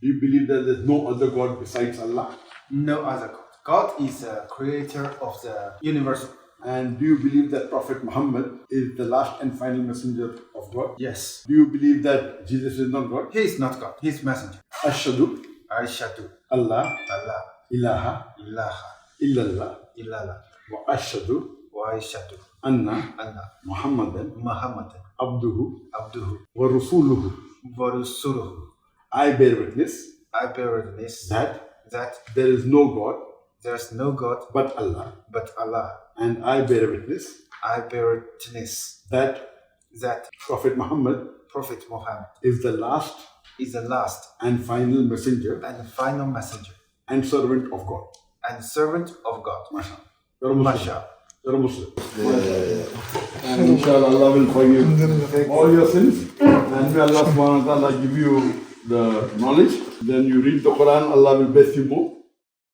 Do you believe that there's no other God besides Allah? No other God. God is the creator of the universe. And do you believe that Prophet Muhammad is the last and final messenger of God? Yes. Do you believe that Jesus is not God? He is not God. He is messenger. Ashhadu Ashhadu Allah Allah ilaha ilaha illallah illallah wa ashhadu wa ashhadu anna anna Muhammadan Muhammadan abduhu abduhu wa rasuluhu. wa rasuluhu. I bear witness I bear witness that that there is no God there is no God but Allah, but Allah. and I bear witness I bear witness that that Prophet Muhammad Prophet Mohammed is the last is the last and final messenger and final messenger and servant of God. and servant of God. Mashallah. You're a Muslim. Masha. You're a Muslim. And inshallah Allah will forgive all your sins. And may Allah subhanahu wa ta'ala give you the knowledge. Then you read the Quran, Allah will bless you more.